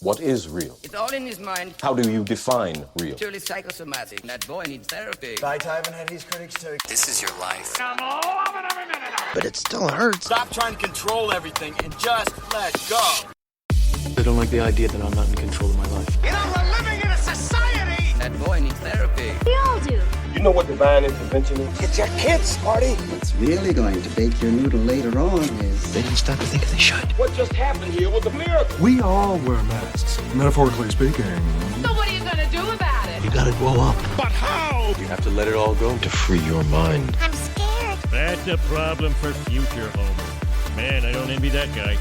What is real? It's all in his mind. How do you define real? Purely psychosomatic. That boy needs therapy. Beethoven had his critics too. This is your life. But it still hurts. Stop trying to control everything and just let go. I don't like the idea that I'm not in control of my life. You know, we're living in a society. That boy needs therapy. We all do. You know what divine intervention is? It's your kids, Marty. What's really going to bake your noodle later on is... They didn't stop to think they should. What just happened here was a miracle. We all wear masks, metaphorically speaking. So what are you gonna do about it? You gotta grow up. But how? You have to let it all go to free your mind. I'm scared. That's a problem for future Homer. Man, I don't envy that guy.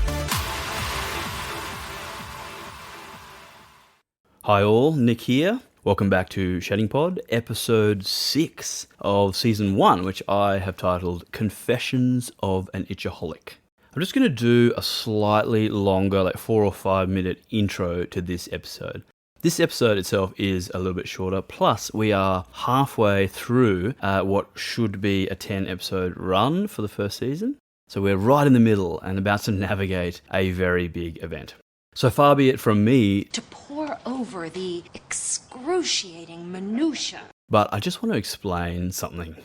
Hi all, Nick here. Welcome back to Shedding Pod, episode 6 of season 1, which I have titled Confessions of an Itchoholic. I'm just going to do a slightly longer, like 4 or 5 minute intro to this episode. This episode itself is a little bit shorter, plus we are halfway through what should be a 10 episode run for the first season. So we're right in the middle and about to navigate a very big event. So far be it from me To pour over the excruciating minutiae. but I just want to explain something.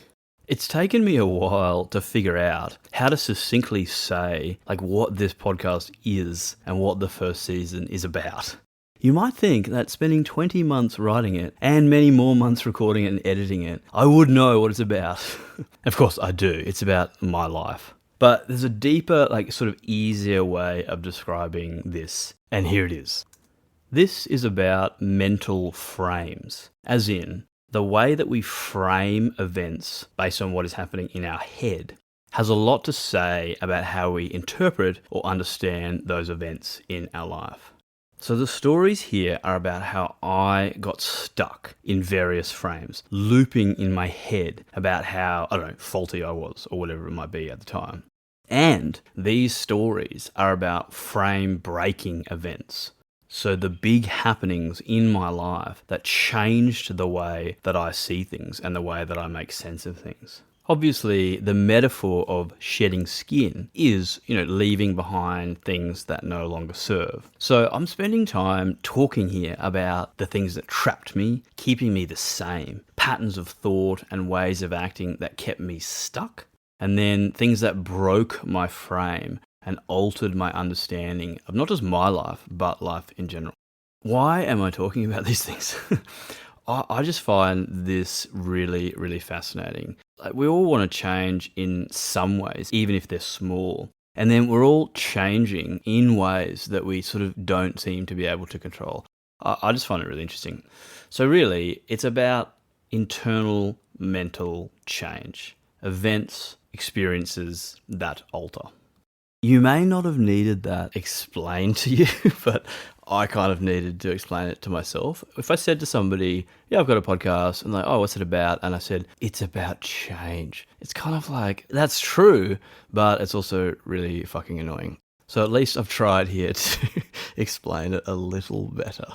It's taken me a while to figure out how to succinctly say like what this podcast is and what the first season is about. You might think that spending 20 months writing it and many more months recording it and editing it, I would know what it's about. Of course I do. It's about my life. But there's a deeper, like sort of easier way of describing this, and here it is. This is about mental frames, as in the way that we frame events based on what is happening in our head has a lot to say about how we interpret or understand those events in our life. So the stories here are about how I got stuck in various frames, looping in my head about how, I don't know, faulty I was or whatever it might be at the time. And these stories are about frame-breaking events. So the big happenings in my life that changed the way that I see things and the way that I make sense of things. Obviously, the metaphor of shedding skin is, leaving behind things that no longer serve. So I'm spending time talking here about the things that trapped me, keeping me the same, patterns of thought and ways of acting that kept me stuck, and then things that broke my frame and altered my understanding of not just my life, but life in general. Why am I talking about these things? I just find this really, really fascinating. Like, we all want to change in some ways, even if they're small. And then we're all changing in ways that we sort of don't seem to be able to control. I just find it really interesting. So really, it's about internal mental change. Events, experiences that alter. You may not have needed that explained to you, but I kind of needed to explain it to myself. If I said to somebody, yeah, I've got a podcast, and like, oh, what's it about? And I said, it's about change. It's kind of like, that's true, but it's also really fucking annoying. So at least I've tried here to explain it a little better.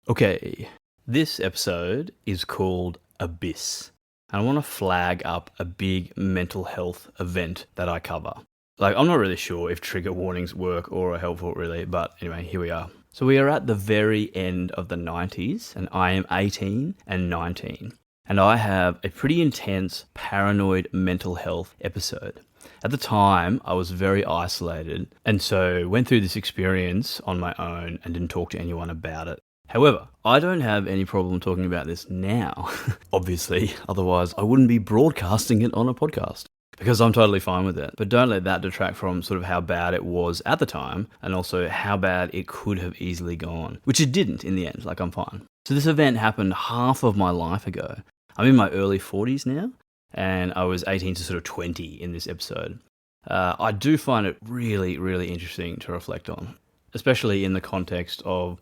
Okay, this episode is called Abyss. And I want to flag up a big mental health event that I cover. Like, I'm not really sure if trigger warnings work or are helpful really, but anyway, here we are. So we are at the very end of the 90s, and I am 18 and 19. And I have a pretty intense paranoid mental health episode. At the time, I was very isolated, and so went through this experience on my own and didn't talk to anyone about it. However, I don't have any problem talking about this now, obviously, otherwise I wouldn't be broadcasting it on a podcast. Because I'm totally fine with it. But don't let that detract from sort of how bad it was at the time and also how bad it could have easily gone, which it didn't in the end, like I'm fine. So this event happened half of my life ago. I'm in my early 40s now, and I was 18 to sort of 20 in this episode. I do find it really, really interesting to reflect on, especially in the context of,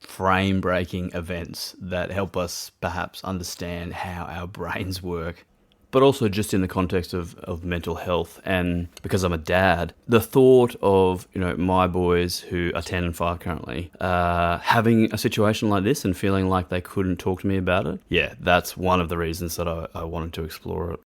frame-breaking events that help us perhaps understand how our brains work. But also just in the context of mental health. And because I'm a dad, the thought of, my boys who are 10 and 5 currently, having a situation like this and feeling like they couldn't talk to me about it, yeah, that's one of the reasons that I wanted to explore it.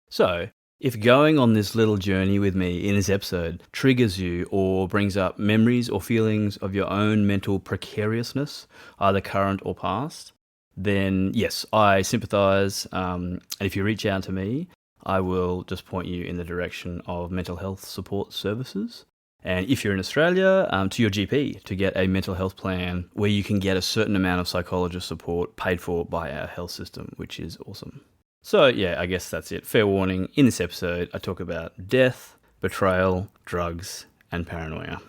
So If going on this little journey with me in this episode triggers you or brings up memories or feelings of your own mental precariousness, either current or past, then yes, I sympathise. And if you reach out to me, I will just point you in the direction of mental health support services. And if you're in Australia, to your GP to get a mental health plan where you can get a certain amount of psychologist support paid for by our health system, which is awesome. So yeah, I guess that's it. Fair warning, in this episode I talk about death, betrayal, drugs, and paranoia.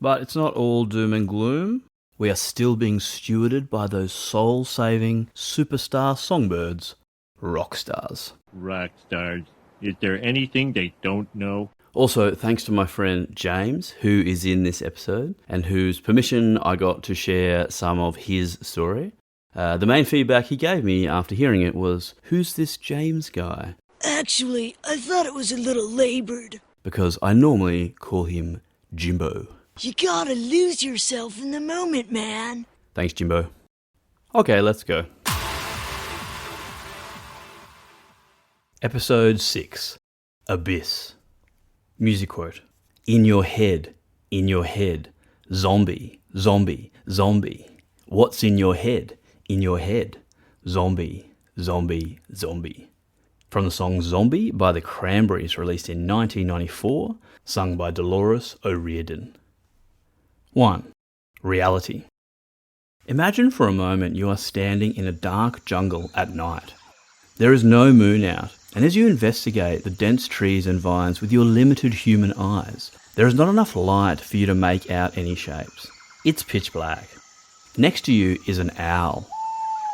But it's not all doom and gloom. We are still being stewarded by those soul-saving superstar songbirds, rockstars. Rockstars. Is there anything they don't know? Also, thanks to my friend James, who is in this episode, and whose permission I got to share some of his story. The main feedback he gave me after hearing it was, "Who's this James guy?" Actually, I thought it was a little labored. Because I normally call him Jimbo. You gotta lose yourself in the moment, man. Thanks, Jimbo. Okay, let's go. Episode 6. Abyss. Music quote. In your head, zombie, zombie, zombie. What's in your head? In your head, zombie, zombie, zombie. From the song Zombie by the Cranberries, released in 1994, sung by Dolores O'Riordan. 1. Reality. Imagine for a moment you are standing in a dark jungle at night. There is no moon out, and as you investigate the dense trees and vines with your limited human eyes, there is not enough light for you to make out any shapes. It's pitch black. Next to you is an owl.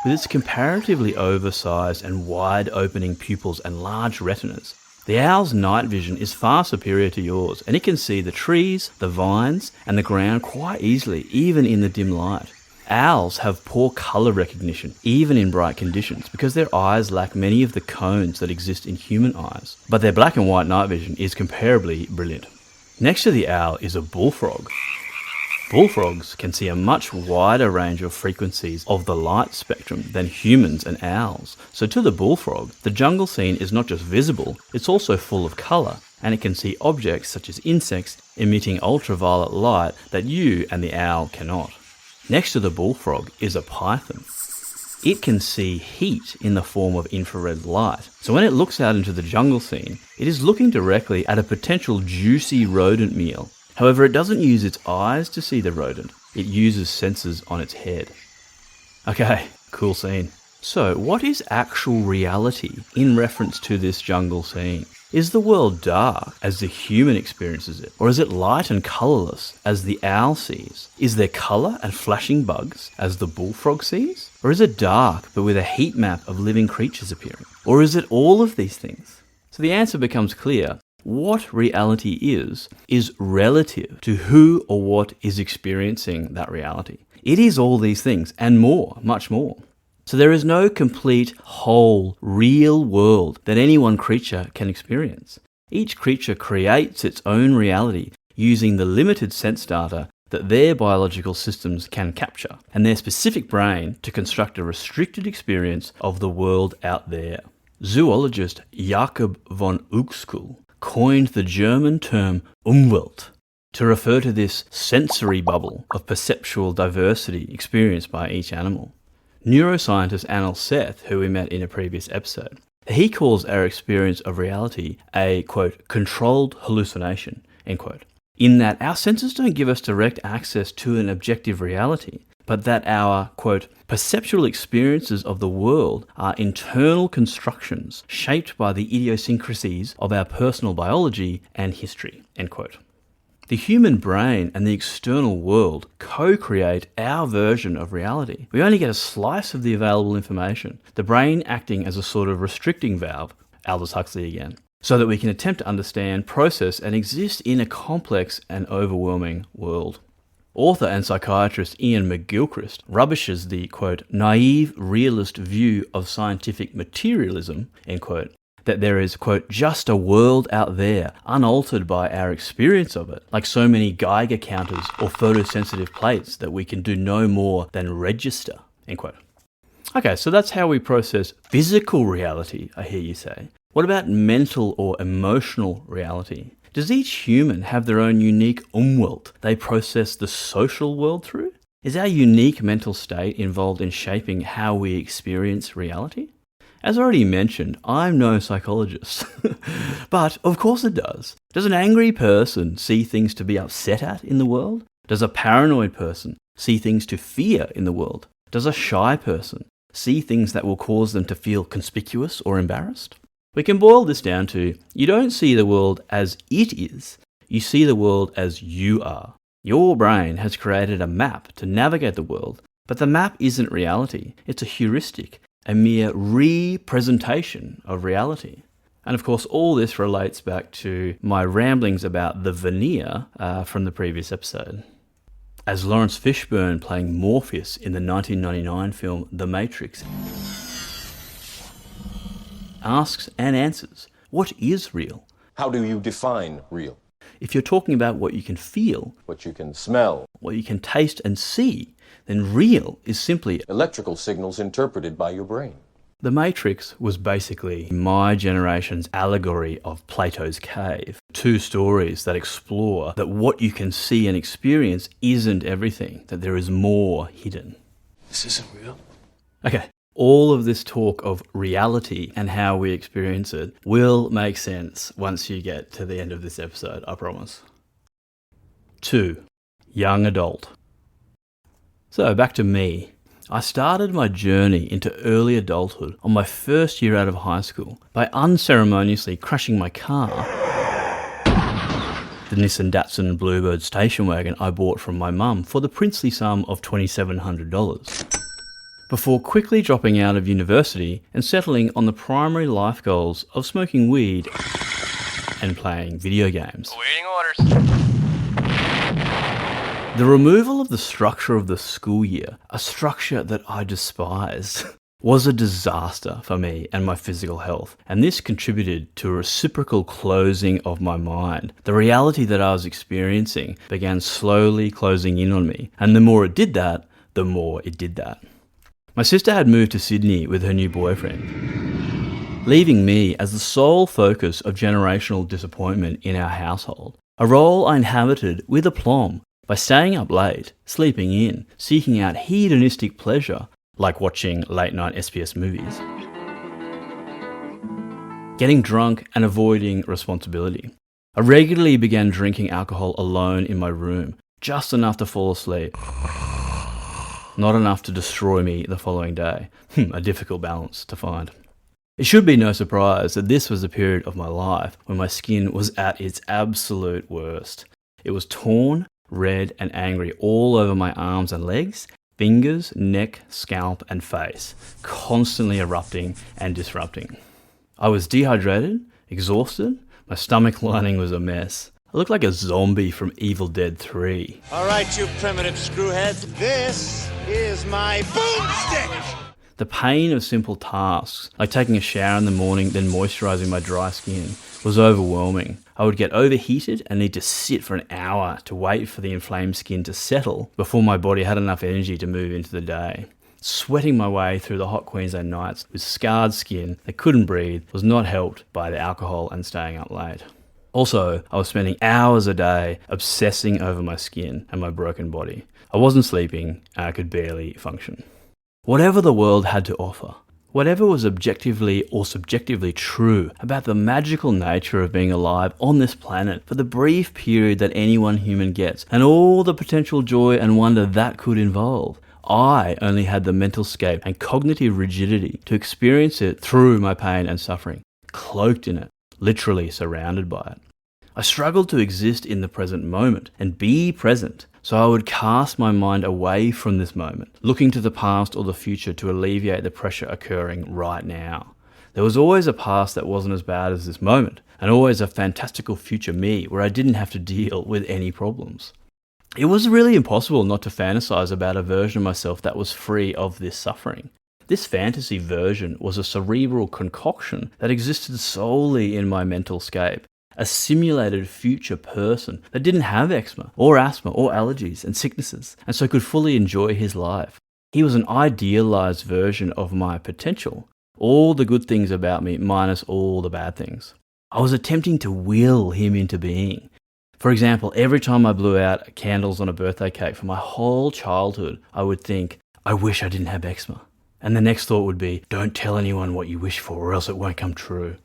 With its comparatively oversized and wide-opening pupils and large retinas, the owl's night vision is far superior to yours, and it can see the trees, the vines, and the ground quite easily, even in the dim light. Owls have poor colour recognition, even in bright conditions, because their eyes lack many of the cones that exist in human eyes, but their black and white night vision is comparably brilliant. Next to the owl is a bullfrog. Bullfrogs can see a much wider range of frequencies of the light spectrum than humans and owls, so to the bullfrog, the jungle scene is not just visible, it's also full of colour, and it can see objects such as insects emitting ultraviolet light that you and the owl cannot. Next to the bullfrog is a python. It can see heat in the form of infrared light, so when it looks out into the jungle scene, it is looking directly at a potential juicy rodent meal. However, it doesn't use its eyes to see the rodent, it uses sensors on its head. Okay, cool scene. So, what is actual reality in reference to this jungle scene? Is the world dark as the human experiences it, or is it light and colourless as the owl sees? Is there colour and flashing bugs as the bullfrog sees? Or is it dark but with a heat map of living creatures appearing? Or is it all of these things? So the answer becomes clear. What reality is relative to who or what is experiencing that reality. It is all these things and more, much more. So there is no complete, whole, real world that any one creature can experience. Each creature creates its own reality using the limited sense data that their biological systems can capture, and their specific brain to construct a restricted experience of the world out there. Zoologist Jakob von Uexküll coined the German term Umwelt to refer to this sensory bubble of perceptual diversity experienced by each animal. Neuroscientist Anil Seth, who we met in a previous episode, he calls our experience of reality a, quote, controlled hallucination, end quote, in that our senses don't give us direct access to an objective reality, but that our, quote, perceptual experiences of the world are internal constructions shaped by the idiosyncrasies of our personal biology and history, end quote. The human brain and the external world co-create our version of reality. We only get a slice of the available information, the brain acting as a sort of restricting valve, Aldous Huxley again, so that we can attempt to understand, process, and exist in a complex and overwhelming world. Author and psychiatrist Ian McGilchrist rubbishes the, quote, naive realist view of scientific materialism, end quote, that there is, quote, just a world out there, unaltered by our experience of it, like so many Geiger counters or photosensitive plates that we can do no more than register, end quote. Okay, so that's how we process physical reality, I hear you say. What about mental or emotional reality? Does each human have their own unique Umwelt they process the social world through? Is our unique mental state involved in shaping how we experience reality? As already mentioned, I'm no psychologist. But of course it does. Does an angry person see things to be upset at in the world? Does a paranoid person see things to fear in the world? Does a shy person see things that will cause them to feel conspicuous or embarrassed? We can boil this down to, you don't see the world as it is, you see the world as you are. Your brain has created a map to navigate the world, but the map isn't reality. It's a heuristic, a mere representation of reality. And of course, all this relates back to my ramblings about the veneer from the previous episode. As Lawrence Fishburne playing Morpheus in the 1999 film The Matrix asks and answers, what is real? How do you define real? If you're talking about what you can feel, What you can smell. what you can taste and see, then real is simply Electrical signals interpreted by your brain. The Matrix was basically my generation's allegory of Plato's cave. Two stories that explore that what you can see and experience isn't everything, that there is more hidden. This isn't real. Okay, all of this talk of reality and how we experience it will make sense once you get to the end of this episode, I promise. 2. Young adult. So back to me. I started my journey into early adulthood on my first year out of high school by unceremoniously crashing my car, the Nissan Datsun Bluebird station wagon I bought from my mum for the princely sum of $2,700, before quickly dropping out of university and settling on the primary life goals of smoking weed and playing video games. Awaiting orders. The removal of the structure of the school year, a structure that I despised, was a disaster for me and my physical health, and this contributed to a reciprocal closing of my mind. The reality that I was experiencing began slowly closing in on me, and the more it did that, the more it did that. My sister had moved to Sydney with her new boyfriend, leaving me as the sole focus of generational disappointment in our household, a role I inhabited with aplomb by staying up late, sleeping in, seeking out hedonistic pleasure, like watching late-night SBS movies, getting drunk and avoiding responsibility. I regularly began drinking alcohol alone in my room, just enough to fall asleep, not enough to destroy me the following day. A difficult balance to find. It should be no surprise that this was a period of my life when my skin was at its absolute worst. It was torn, red and angry all over my arms and legs, fingers, neck, scalp and face, constantly erupting and disrupting. I was dehydrated, exhausted, my stomach lining was a mess. I looked like a zombie from Evil Dead 3. All right, you primitive screwheads. This is my boomstick. The pain of simple tasks, like taking a shower in the morning then moisturising my dry skin, was overwhelming. I would get overheated and need to sit for an hour to wait for the inflamed skin to settle before my body had enough energy to move into the day. Sweating my way through the hot Queensland nights with scarred skin that couldn't breathe was not helped by the alcohol and staying up late. Also, I was spending hours a day obsessing over my skin and my broken body. I wasn't sleeping and I could barely function. Whatever the world had to offer, whatever was objectively or subjectively true about the magical nature of being alive on this planet for the brief period that any one human gets, and all the potential joy and wonder that could involve, I only had the mental scape and cognitive rigidity to experience it through my pain and suffering, cloaked in it, literally surrounded by it. I struggled to exist in the present moment and be present, so I would cast my mind away from this moment, looking to the past or the future to alleviate the pressure occurring right now. There was always a past that wasn't as bad as this moment, and always a fantastical future me where I didn't have to deal with any problems. It was really impossible not to fantasize about a version of myself that was free of this suffering. This fantasy version was a cerebral concoction that existed solely in my mental scape. A simulated future person that didn't have eczema or asthma or allergies and sicknesses, and so could fully enjoy his life. He was an idealized version of my potential, All the good things about me minus all the bad things. I was attempting to will him into being. For example, every time I blew out candles on a birthday cake for my whole childhood, I would think, I wish I didn't have eczema. And the next thought would be, don't tell anyone what you wish for or else it won't come true.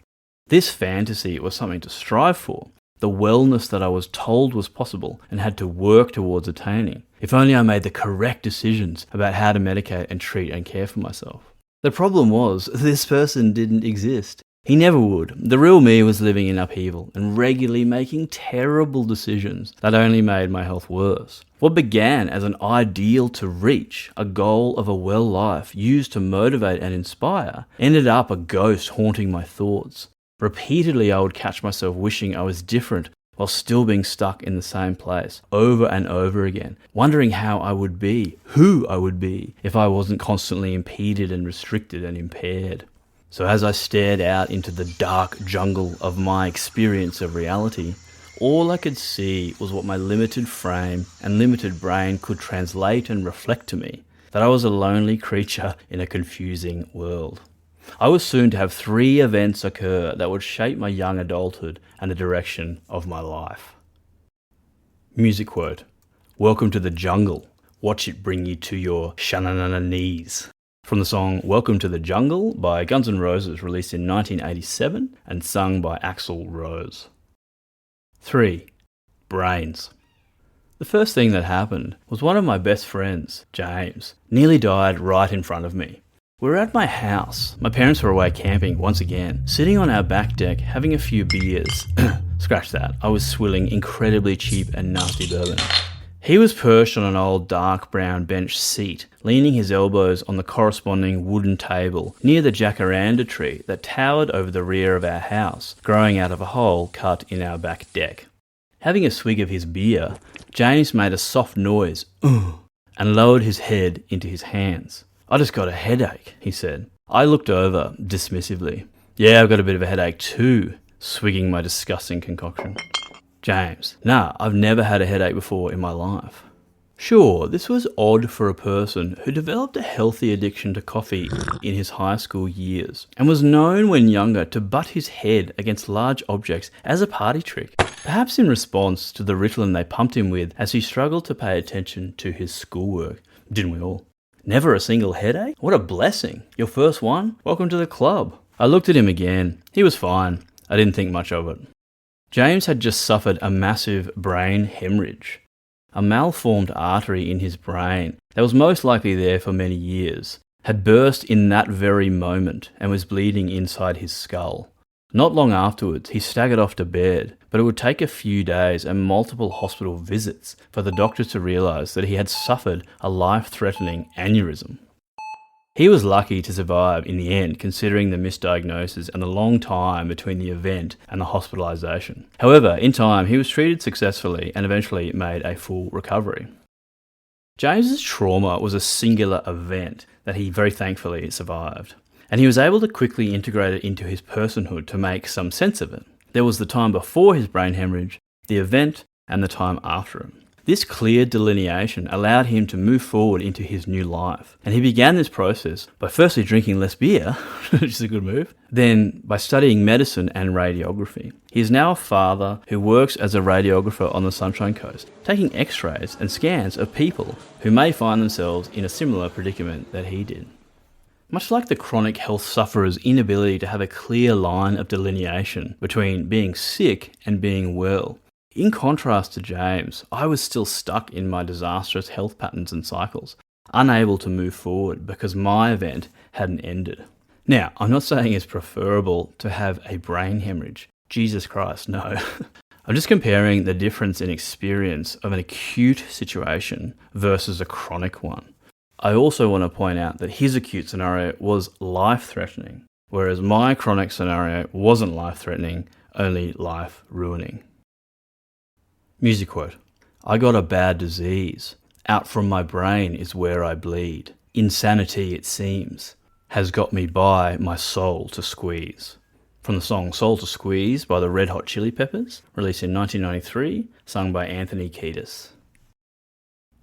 This fantasy was something to strive for, the wellness that I was told was possible and had to work towards attaining, if only I made the correct decisions about how to medicate and treat and care for myself. The problem was, this person didn't exist. He never would. The real me was living in upheaval and regularly making terrible decisions that only made my health worse. What began as an ideal to reach, a goal of a well life used to motivate and inspire, ended up a ghost haunting my thoughts. Repeatedly, I would catch myself wishing I was different while still being stuck in the same place over and over again, wondering how I would be, who I would be, if I wasn't constantly impeded and restricted and impaired. So as I stared out into the dark jungle of my experience of reality, all I could see was what my limited frame and limited brain could translate and reflect to me, that I was a lonely creature in a confusing world. I was soon to have 3 events occur that would shape my young adulthood and the direction of my life. Music quote, "Welcome to the jungle. Watch it bring you to your shananana knees." From the song Welcome to the Jungle by Guns N' Roses, released in 1987 and sung by Axl Rose. 3. Brains. The first thing that happened was one of my best friends, James, nearly died right in front of me. We were at my house. My parents were away camping once again, sitting on our back deck having a few beers. Scratch that, I was swilling incredibly cheap and nasty bourbon. He was perched on an old dark brown bench seat, leaning his elbows on the corresponding wooden table near the jacaranda tree that towered over the rear of our house, growing out of a hole cut in our back deck. Having a swig of his beer, James made a soft noise, and lowered his head into his hands. "I just got a headache," he said. I looked over dismissively. "Yeah, I've got a bit of a headache too," swigging my disgusting concoction. James, "Nah, I've never had a headache before in my life." Sure, this was odd for a person who developed a healthy addiction to coffee in his high school years and was known when younger to butt his head against large objects as a party trick, perhaps in response to the Ritalin they pumped him with as he struggled to pay attention to his schoolwork. Didn't we all? Never a single headache? What a blessing. Your first one? Welcome to the club. I looked at him again. He was fine. I didn't think much of it. James had just suffered a massive brain hemorrhage. A malformed artery in his brain that was most likely there for many years had burst in that very moment and was bleeding inside his skull. Not long afterwards, he staggered off to bed, but it would take a few days and multiple hospital visits for the doctors to realise that he had suffered a life-threatening aneurysm. He was lucky to survive in the end, considering the misdiagnosis and the long time between the event and the hospitalisation. However, in time, he was treated successfully and eventually made a full recovery. James's trauma was a singular event that he very thankfully survived, and he was able to quickly integrate it into his personhood to make some sense of it. There was the time before his brain hemorrhage, the event, and the time after it. This clear delineation allowed him to move forward into his new life, and he began this process by firstly drinking less beer, which is a good move, then by studying medicine and radiography. He is now a father who works as a radiographer on the Sunshine Coast, taking x-rays and scans of people who may find themselves in a similar predicament that he did. Much like the chronic health sufferer's inability to have a clear line of delineation between being sick and being well, in contrast to James, I was still stuck in my disastrous health patterns and cycles, unable to move forward because my event hadn't ended. Now, I'm not saying it's preferable to have a brain hemorrhage. Jesus Christ, no. I'm just comparing the difference in experience of an acute situation versus a chronic one. I also want to point out that his acute scenario was life-threatening, whereas my chronic scenario wasn't life-threatening, only life-ruining. Music quote, "I got a bad disease. Out from my brain is where I bleed. Insanity, it seems, has got me by my soul to squeeze." From the song Soul to Squeeze by the Red Hot Chili Peppers, released in 1993, sung by Anthony Kiedis.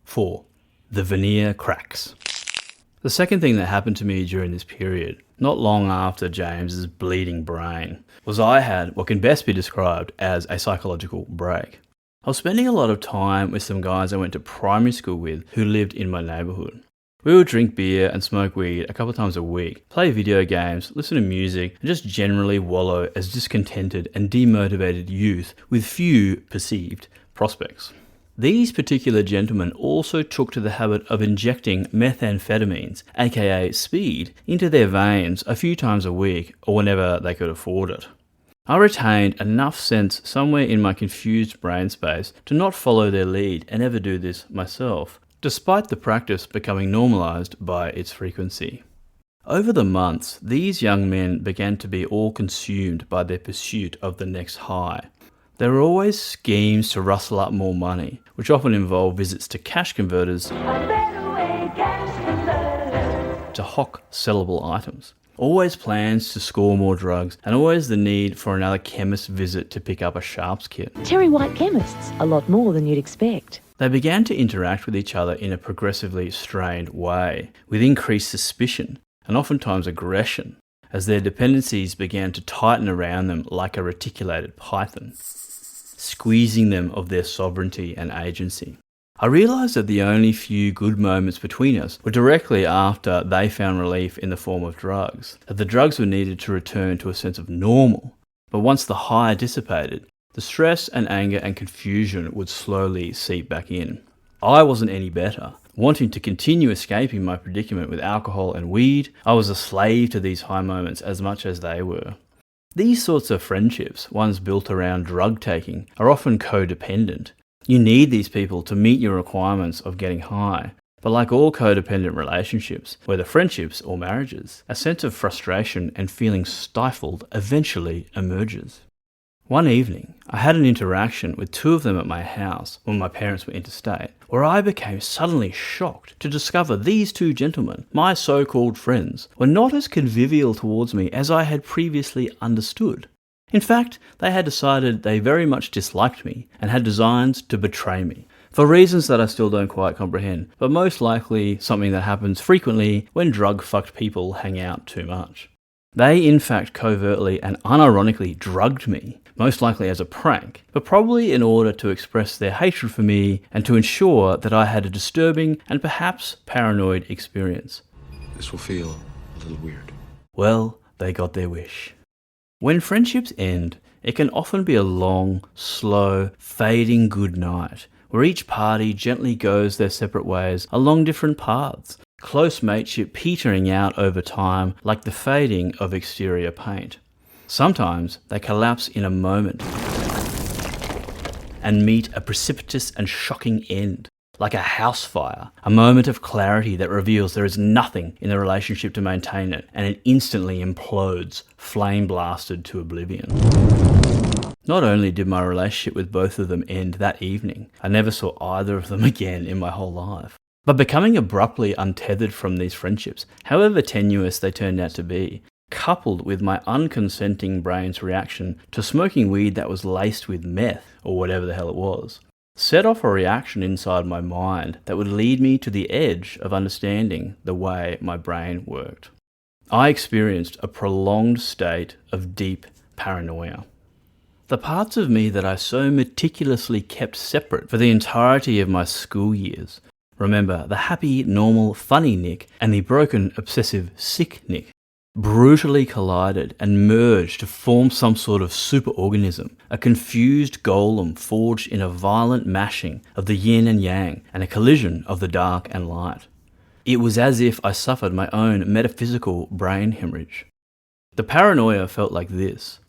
4. The Veneer Cracks. The second thing that happened to me during this period not long after James's bleeding brain, was I had what can best be described as a psychological break. I was spending a lot of time with some guys I went to primary school with who lived in my neighbourhood. We would drink beer and smoke weed a couple of times a week, play video games, listen to music, and just generally wallow as discontented and demotivated youth with few perceived prospects. These particular gentlemen also took to the habit of injecting methamphetamines, aka speed, into their veins a few times a week or whenever they could afford it. I retained enough sense somewhere in my confused brain space to not follow their lead and ever do this myself, despite the practice becoming normalised by its frequency. Over the months, these young men began to be all consumed by their pursuit of the next high. There were always schemes to rustle up more money, which often involved visits to cash converters to hock sellable items. Always plans to score more drugs, and always the need for another chemist visit to pick up a sharps kit. Terry White chemists, a lot more than you'd expect. They began to interact with each other in a progressively strained way, with increased suspicion and oftentimes aggression, as their dependencies began to tighten around them like a reticulated python, squeezing them of their sovereignty and agency. I realised that the only few good moments between us were directly after they found relief in the form of drugs, that the drugs were needed to return to a sense of normal. But once the high dissipated, the stress and anger and confusion would slowly seep back in. I wasn't any better. Wanting to continue escaping my predicament with alcohol and weed, I was a slave to these high moments as much as they were. These sorts of friendships, ones built around drug taking, are often codependent. You need these people to meet your requirements of getting high. But like all codependent relationships, whether friendships or marriages, a sense of frustration and feeling stifled eventually emerges. One evening, I had an interaction with two of them at my house when my parents were interstate, where I became suddenly shocked to discover these two gentlemen, my so-called friends, were not as convivial towards me as I had previously understood. In fact, they had decided they very much disliked me and had designs to betray me, for reasons that I still don't quite comprehend, but most likely something that happens frequently when drug-fucked people hang out too much. They in fact covertly and unironically drugged me, most likely as a prank, but probably in order to express their hatred for me and to ensure that I had a disturbing and perhaps paranoid experience. This will feel a little weird. Well, they got their wish. When friendships end, it can often be a long, slow, fading good night, where each party gently goes their separate ways along different paths, close mateship petering out over time like the fading of exterior paint. Sometimes they collapse in a moment and meet a precipitous and shocking end, like a house fire, a moment of clarity that reveals there is nothing in the relationship to maintain it, and it instantly implodes, flame blasted to oblivion. Not only did my relationship with both of them end that evening, I never saw either of them again in my whole life. But becoming abruptly untethered from these friendships, however tenuous they turned out to be, coupled with my unconsenting brain's reaction to smoking weed that was laced with meth, or whatever the hell it was, set off a reaction inside my mind that would lead me to the edge of understanding the way my brain worked. I experienced a prolonged state of deep paranoia. The parts of me that I so meticulously kept separate for the entirety of my school years, remember the happy, normal, funny Nick and the broken, obsessive, sick Nick, brutally collided and merged to form some sort of superorganism, a confused golem forged in a violent mashing of the yin and yang and a collision of the dark and light. It was as if I suffered my own metaphysical brain hemorrhage. The paranoia felt like this.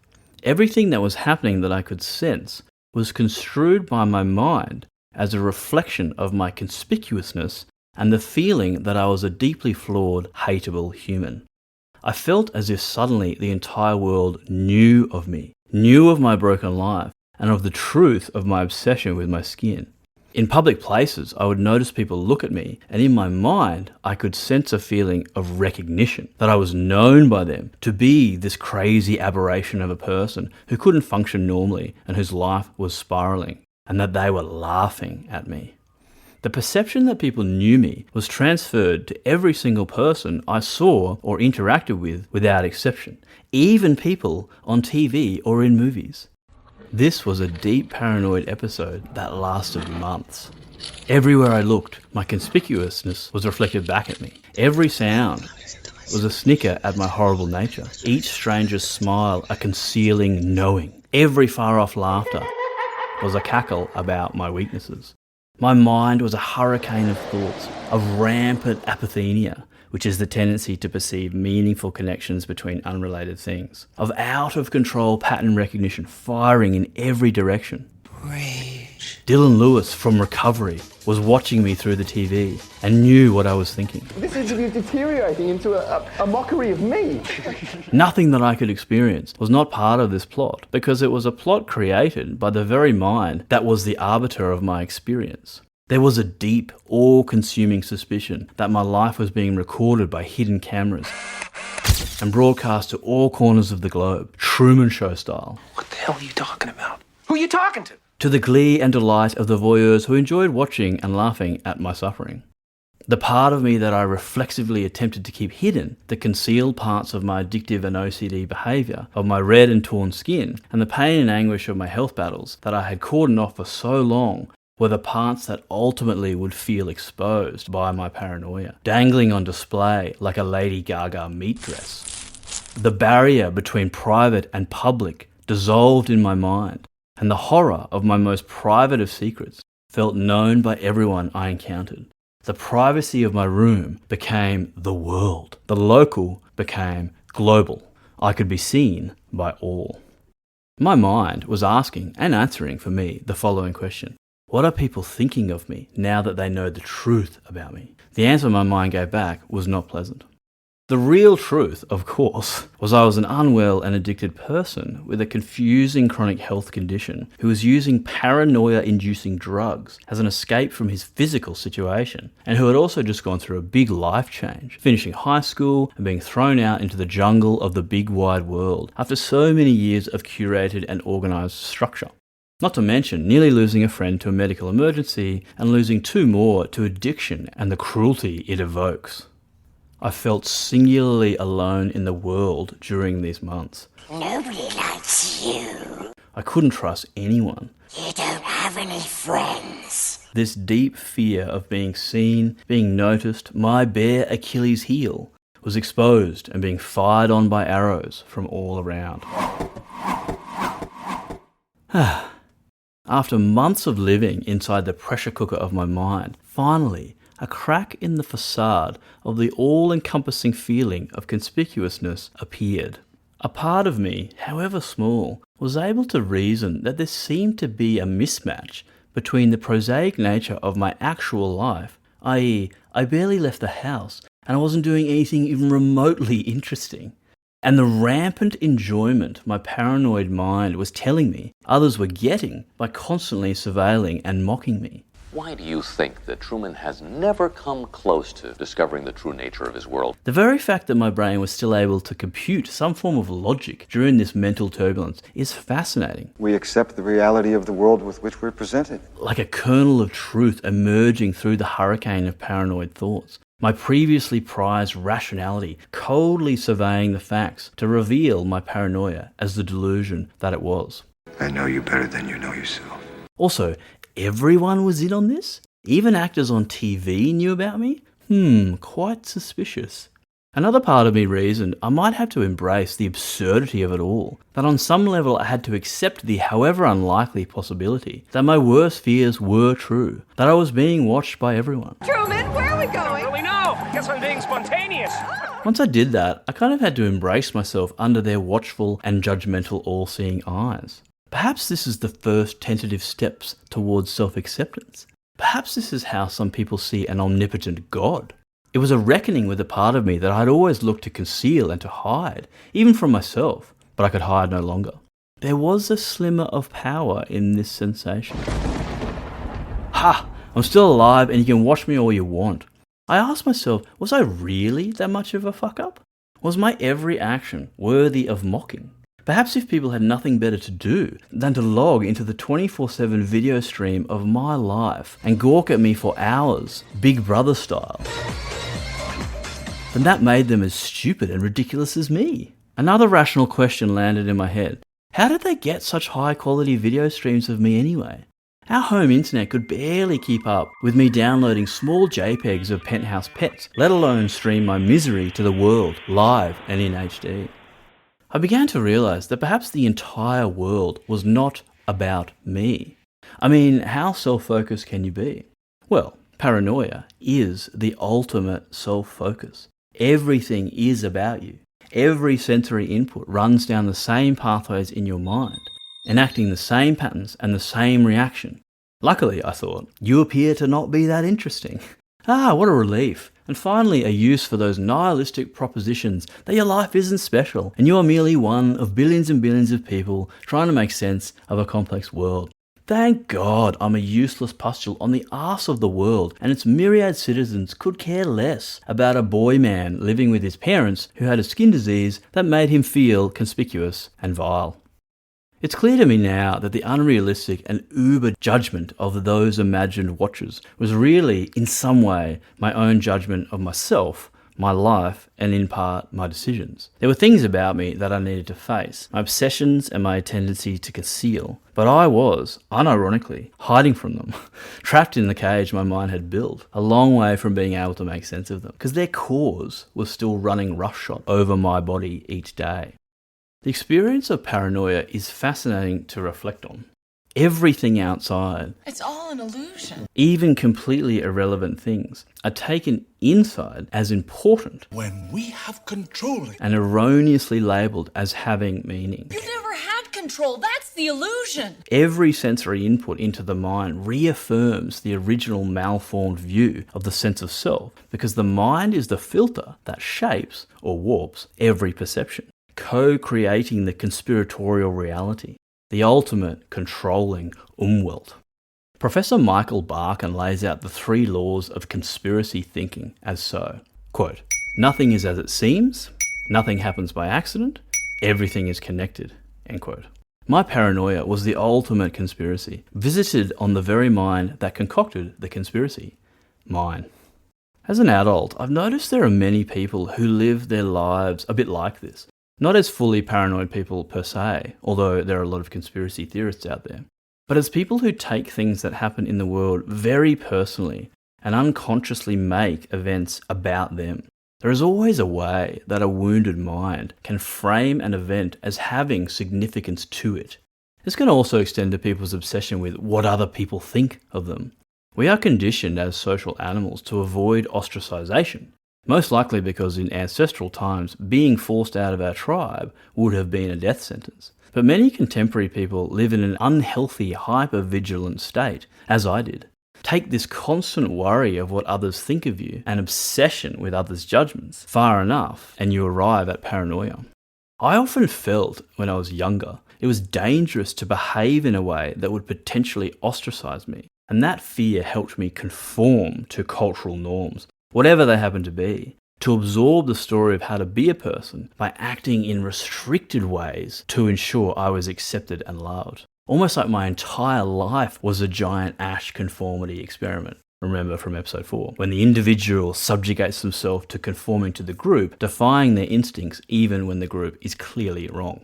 Everything that was happening that I could sense was construed by my mind as a reflection of my conspicuousness and the feeling that I was a deeply flawed, hateable human. I felt as if suddenly the entire world knew of me, knew of my broken life, and of the truth of my obsession with my skin. In public places, I would notice people look at me, and in my mind, I could sense a feeling of recognition, that I was known by them to be this crazy aberration of a person who couldn't function normally and whose life was spiraling, and that they were laughing at me. The perception that people knew me was transferred to every single person I saw or interacted with without exception, even people on TV or in movies. This was a deep paranoid episode that lasted months. Everywhere I looked, my conspicuousness was reflected back at me. Every sound was a snicker at my horrible nature. Each stranger's smile a concealing knowing. Every far-off laughter was a cackle about my weaknesses. My mind was a hurricane of thoughts, of rampant apathenia, which is the tendency to perceive meaningful connections between unrelated things, of out-of-control pattern recognition firing in every direction. Rage. Dylan Lewis from Recovery was watching me through the TV and knew what I was thinking. This interview is deteriorating into a mockery of me. Nothing that I could experience was not part of this plot, because it was a plot created by the very mind that was the arbiter of my experience. There was a deep, all-consuming suspicion that my life was being recorded by hidden cameras and broadcast to all corners of the globe, Truman Show style. What the hell are you talking about? Who are you talking to? To the glee and delight of the voyeurs who enjoyed watching and laughing at my suffering. The part of me that I reflexively attempted to keep hidden, the concealed parts of my addictive and OCD behaviour, of my red and torn skin, and the pain and anguish of my health battles that I had cordoned off for so long, were the parts that ultimately would feel exposed by my paranoia, dangling on display like a Lady Gaga meat dress. The barrier between private and public dissolved in my mind, and the horror of my most private of secrets felt known by everyone I encountered. The privacy of my room became the world. The local became global. I could be seen by all. My mind was asking and answering for me the following question. What are people thinking of me now that they know the truth about me? The answer my mind gave back was not pleasant. The real truth, of course, was I was an unwell and addicted person with a confusing chronic health condition who was using paranoia-inducing drugs as an escape from his physical situation, and who had also just gone through a big life change, finishing high school and being thrown out into the jungle of the big wide world after so many years of curated and organised structure. Not to mention nearly losing a friend to a medical emergency and losing 2 more to addiction and the cruelty it evokes. I felt singularly alone in the world during these months. Nobody likes you. I couldn't trust anyone. You don't have any friends. This deep fear of being seen, being noticed, my bare Achilles heel, was exposed and being fired on by arrows from all around. After months of living inside the pressure cooker of my mind, finally, a crack in the facade of the all-encompassing feeling of conspicuousness appeared. A part of me, however small, was able to reason that there seemed to be a mismatch between the prosaic nature of my actual life, i.e., I barely left the house and I wasn't doing anything even remotely interesting, and the rampant enjoyment my paranoid mind was telling me others were getting by constantly surveilling and mocking me. Why do you think that Truman has never come close to discovering the true nature of his world? The very fact that my brain was still able to compute some form of logic during this mental turbulence is fascinating. We accept the reality of the world with which we're presented. Like a kernel of truth emerging through the hurricane of paranoid thoughts. My previously prized rationality coldly surveying the facts to reveal my paranoia as the delusion that it was. I know you better than you know yourself. Also, everyone was in on this? Even actors on TV knew about me? Quite suspicious. Another part of me reasoned I might have to embrace the absurdity of it all, that on some level I had to accept the however unlikely possibility that my worst fears were true, that I was being watched by everyone. Truman, where are we going? I don't really know. Guess I'm being spontaneous. Once I did that, I kind of had to embrace myself under their watchful and judgmental all-seeing eyes. Perhaps this is the first tentative steps towards self-acceptance. Perhaps this is how some people see an omnipotent God. It was a reckoning with a part of me that I had always looked to conceal and to hide, even from myself, but I could hide no longer. There was a slimmer of power in this sensation. Ha! I'm still alive and you can watch me all you want. I asked myself, was I really that much of a fuck-up? Was my every action worthy of mocking? Perhaps if people had nothing better to do than to log into the 24/7 video stream of my life and gawk at me for hours, Big Brother style, then that made them as stupid and ridiculous as me. Another rational question landed in my head. How did they get such high quality video streams of me anyway? Our home internet could barely keep up with me downloading small JPEGs of penthouse pets, let alone stream my misery to the world, live and in HD. I began to realise that perhaps the entire world was not about me. I mean, how self-focused can you be? Well, paranoia is the ultimate self-focus. Everything is about you. Every sensory input runs down the same pathways in your mind, enacting the same patterns and the same reaction. Luckily, I thought, you appear to not be that interesting. What a relief. And finally, a use for those nihilistic propositions that your life isn't special and you are merely one of billions and billions of people trying to make sense of a complex world. Thank God I'm a useless pustule on the arse of the world and its myriad citizens could care less about a boy man living with his parents who had a skin disease that made him feel conspicuous and vile. It's clear to me now that the unrealistic and uber judgment of those imagined watchers was really, in some way, my own judgment of myself, my life, and in part, my decisions. There were things about me that I needed to face, my obsessions and my tendency to conceal, but I was, unironically, hiding from them, trapped in the cage my mind had built, a long way from being able to make sense of them, because their cause was still running roughshod over my body each day. The experience of paranoia is fascinating to reflect on. Everything outside, It's all an illusion. even completely irrelevant things, are taken inside as important When we have control. and erroneously labelled as having meaning. You never had control. That's the illusion. Every sensory input into the mind reaffirms the original malformed view of the sense of self, because the mind is the filter that shapes or warps every perception, co-creating the conspiratorial reality, the ultimate controlling Umwelt. Professor Michael Barkin lays out the 3 laws of conspiracy thinking as so, quote, "Nothing is as it seems, nothing happens by accident, everything is connected," end quote. My paranoia was the ultimate conspiracy, visited on the very mind that concocted the conspiracy, mine. As an adult, I've noticed there are many people who live their lives a bit like this. Not as fully paranoid people per se, although there are a lot of conspiracy theorists out there, but as people who take things that happen in the world very personally and unconsciously make events about them. There is always a way that a wounded mind can frame an event as having significance to it. This can also extend to people's obsession with what other people think of them. We are conditioned as social animals to avoid ostracization, most likely because in ancestral times, being forced out of our tribe would have been a death sentence. But many contemporary people live in an unhealthy, hyper-vigilant state, as I did. Take this constant worry of what others think of you and obsession with others' judgments far enough, and you arrive at paranoia. I often felt, when I was younger, it was dangerous to behave in a way that would potentially ostracize me, and that fear helped me conform to cultural norms, whatever they happen to be, to absorb the story of how to be a person by acting in restricted ways to ensure I was accepted and loved. Almost like my entire life was a giant Ash conformity experiment. Remember from episode 4, when the individual subjugates themselves to conforming to the group, defying their instincts even when the group is clearly wrong.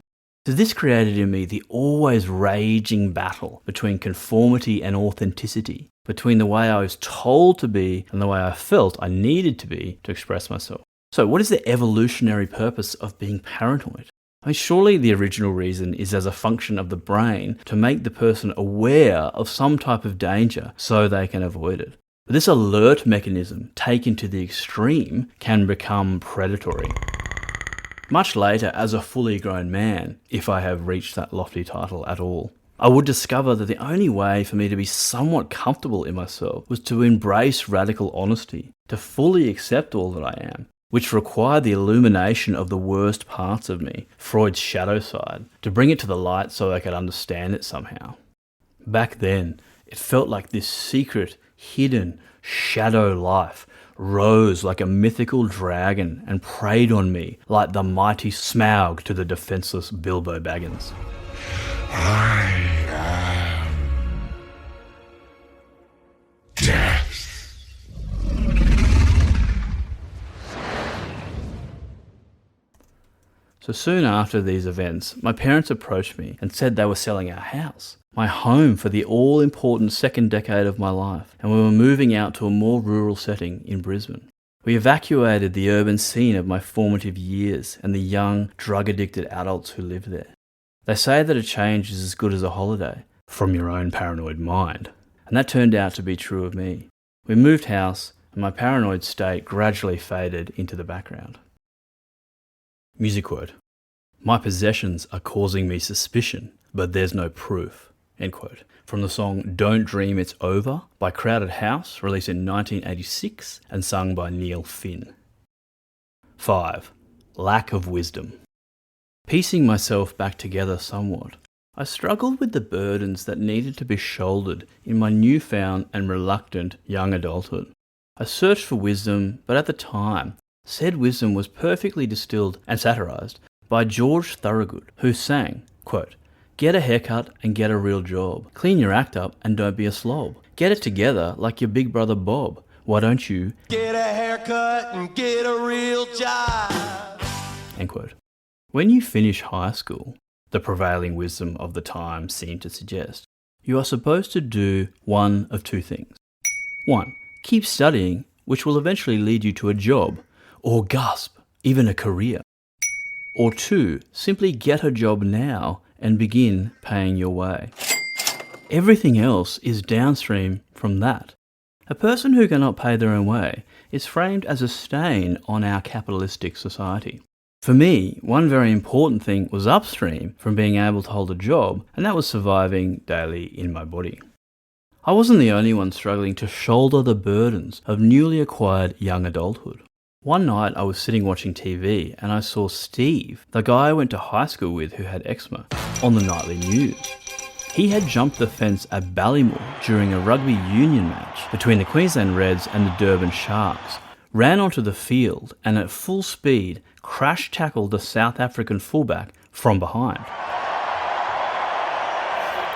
So this created in me the always raging battle between conformity and authenticity, between the way I was told to be and the way I felt I needed to be to express myself. So what is the evolutionary purpose of being paranoid? I mean, surely the original reason is as a function of the brain to make the person aware of some type of danger so they can avoid it. But this alert mechanism, taken to the extreme, can become predatory. Much later, as a fully grown man, if I have reached that lofty title at all, I would discover that the only way for me to be somewhat comfortable in myself was to embrace radical honesty, to fully accept all that I am, which required the illumination of the worst parts of me, Freud's shadow side, to bring it to the light so I could understand it somehow. Back then, it felt like this secret, hidden, shadow life rose like a mythical dragon and preyed on me like the mighty Smaug to the defenseless Bilbo Baggins. I am death. So soon after these events, my parents approached me and said they were selling our house, my home for the all-important second decade of my life, and we were moving out to a more rural setting in Brisbane. We evacuated the urban scene of my formative years and the young, drug-addicted adults who lived there. They say that a change is as good as a holiday, from your own paranoid mind, and that turned out to be true of me. We moved house, and my paranoid state gradually faded into the background. Music quote. My possessions are causing me suspicion, but there's no proof. End quote. From the song Don't Dream It's Over by Crowded House, released in 1986 and sung by Neil Finn. 5. Lack of wisdom. Piecing myself back together somewhat, I struggled with the burdens that needed to be shouldered in my newfound and reluctant young adulthood. I searched for wisdom, but at the time, said wisdom was perfectly distilled and satirised by George Thorogood, who sang, quote, get a haircut and get a real job. Clean your act up and don't be a slob. Get it together like your big brother Bob. Why don't you get a haircut and get a real job? End quote. When you finish high school, the prevailing wisdom of the time seemed to suggest, you are supposed to do one of two things. 1. Keep studying, which will eventually lead you to a job, or gasp, even a career. Or 2. Simply get a job now and begin paying your way. Everything else is downstream from that. A person who cannot pay their own way is framed as a stain on our capitalistic society. For me, one very important thing was upstream from being able to hold a job, and that was surviving daily in my body. I wasn't the only one struggling to shoulder the burdens of newly acquired young adulthood. One night I was sitting watching TV and I saw Steve, the guy I went to high school with who had eczema, on the nightly news. He had jumped the fence at Ballymore during a rugby union match between the Queensland Reds and the Durban Sharks, ran onto the field and at full speed crash-tackled the South African fullback from behind.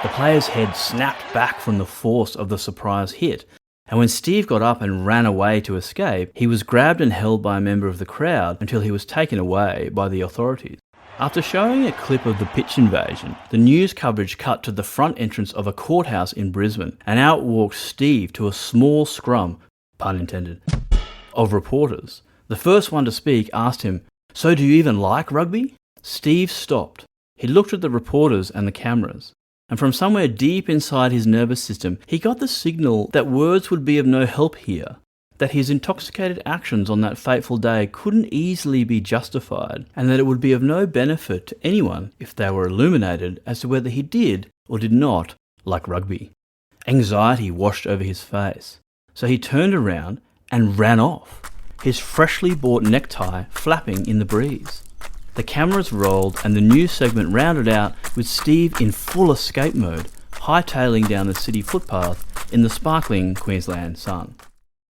The player's head snapped back from the force of the surprise hit, and when Steve got up and ran away to escape, he was grabbed and held by a member of the crowd until he was taken away by the authorities. After showing a clip of the pitch invasion, the news coverage cut to the front entrance of a courthouse in Brisbane, and out walked Steve to a small scrum, pun intended, of reporters. The first one to speak asked him, "So do you even like rugby?" Steve stopped. He looked at the reporters and the cameras, and from somewhere deep inside his nervous system, he got the signal that words would be of no help here, that his intoxicated actions on that fateful day couldn't easily be justified, and that it would be of no benefit to anyone if they were illuminated as to whether he did or did not like rugby. Anxiety washed over his face, so he turned around and ran off, his freshly bought necktie flapping in the breeze. The cameras rolled and the news segment rounded out with Steve in full escape mode, hightailing down the city footpath in the sparkling Queensland sun.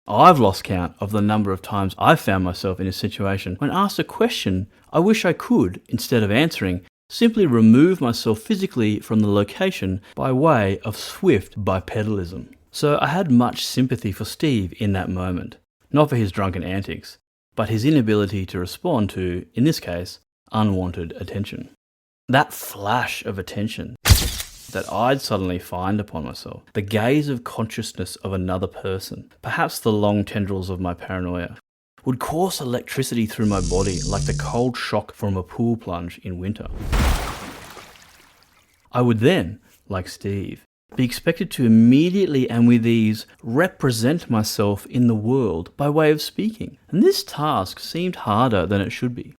I've lost count of the number of times I've found myself in a situation when asked a question I wish I could, instead of answering, simply remove myself physically from the location by way of swift bipedalism. So I had much sympathy for Steve in that moment, not for his drunken antics, but his inability to respond to, in this case, unwanted attention. That flash of attention that I'd suddenly find upon myself, the gaze of consciousness of another person, perhaps the long tendrils of my paranoia, would course electricity through my body like the cold shock from a pool plunge in winter. I would then, like Steve, be expected to immediately and with ease represent myself in the world by way of speaking, and this task seemed harder than it should be.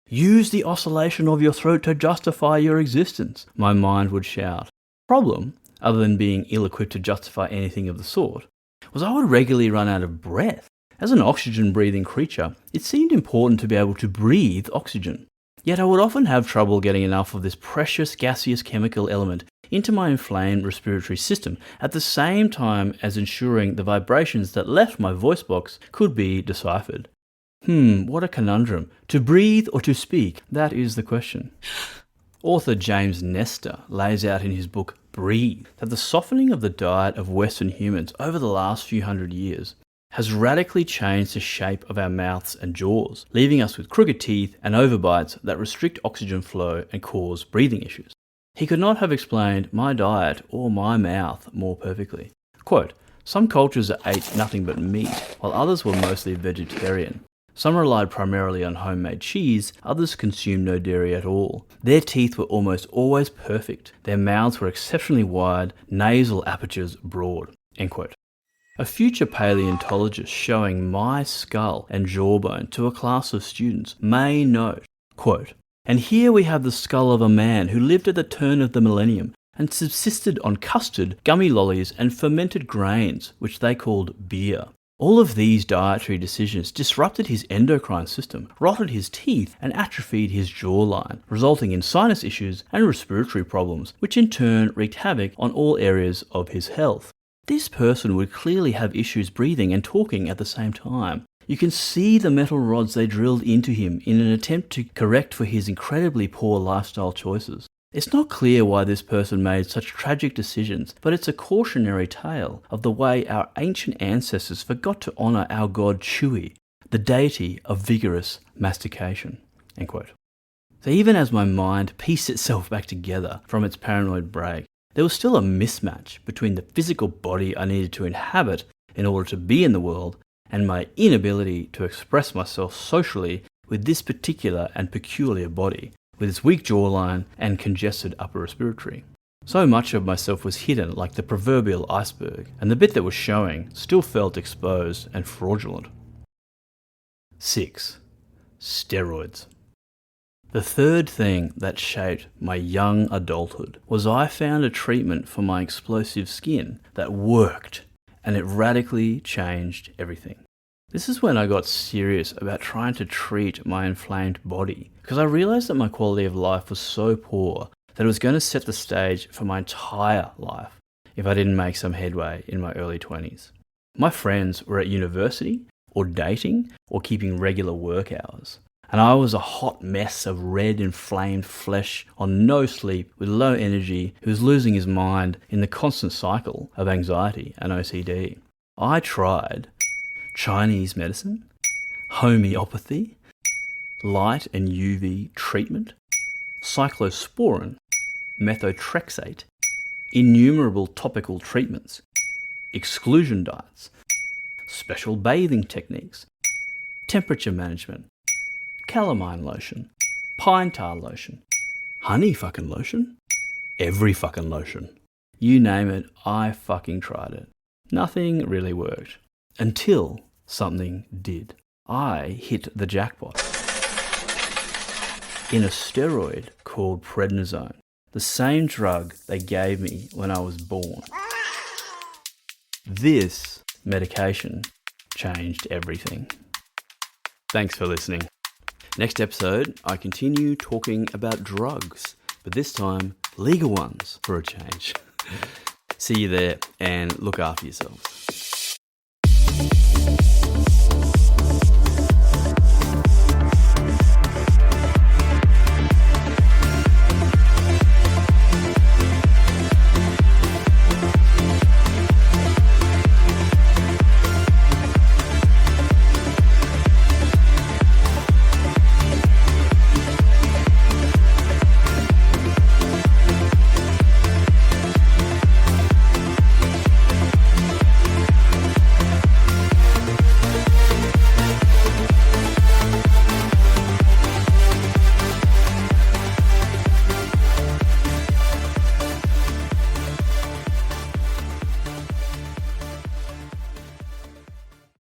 Use the oscillation of your throat to justify your existence, my mind would shout. Problem, other than being ill-equipped to justify anything of the sort, was I would regularly run out of breath. As an oxygen-breathing creature, it seemed important to be able to breathe oxygen. Yet I would often have trouble getting enough of this precious gaseous chemical element into my inflamed respiratory system at the same time as ensuring the vibrations that left my voice box could be deciphered. What a conundrum. To breathe or to speak? That is the question. Author James Nestor lays out in his book Breathe that the softening of the diet of Western humans over the last few hundred years has radically changed the shape of our mouths and jaws, leaving us with crooked teeth and overbites that restrict oxygen flow and cause breathing issues. He could not have explained my diet or my mouth more perfectly. Quote, some cultures ate nothing but meat, while others were mostly vegetarian. Some relied primarily on homemade cheese, others consumed no dairy at all. Their teeth were almost always perfect. Their mouths were exceptionally wide, nasal apertures broad. End quote. A future paleontologist showing my skull and jawbone to a class of students may note, quote, and here we have the skull of a man who lived at the turn of the millennium and subsisted on custard, gummy lollies, and fermented grains, which they called beer. All of these dietary decisions disrupted his endocrine system, rotted his teeth, and atrophied his jawline, resulting in sinus issues and respiratory problems, which in turn wreaked havoc on all areas of his health. This person would clearly have issues breathing and talking at the same time. You can see the metal rods they drilled into him in an attempt to correct for his incredibly poor lifestyle choices. It's not clear why this person made such tragic decisions, but it's a cautionary tale of the way our ancient ancestors forgot to honour our god Chewy, the deity of vigorous mastication. End quote. So even as my mind pieced itself back together from its paranoid break, there was still a mismatch between the physical body I needed to inhabit in order to be in the world and my inability to express myself socially with this particular and peculiar body, with its weak jawline and congested upper respiratory. So much of myself was hidden like the proverbial iceberg, and the bit that was showing still felt exposed and fraudulent. 6. Steroids. The third thing that shaped my young adulthood was I found a treatment for my explosive skin that worked, and it radically changed everything. This is when I got serious about trying to treat my inflamed body, because I realized that my quality of life was so poor that it was going to set the stage for my entire life if I didn't make some headway in my early 20s. My friends were at university, or dating, or keeping regular work hours, and I was a hot mess of red inflamed flesh on no sleep with low energy who was losing his mind in the constant cycle of anxiety and OCD. I tried Chinese medicine, homeopathy, light and UV treatment, cyclosporin, methotrexate, innumerable topical treatments, exclusion diets, special bathing techniques, temperature management, calamine lotion, pine tar lotion, honey fucking lotion, every fucking lotion. You name it, I fucking tried it. Nothing really worked. Until something did. I hit the jackpot. In a steroid called prednisone, the same drug they gave me when I was born. This medication changed everything. Thanks for listening. Next episode, I continue talking about drugs, but this time legal ones for a change. See you there, and look after yourselves.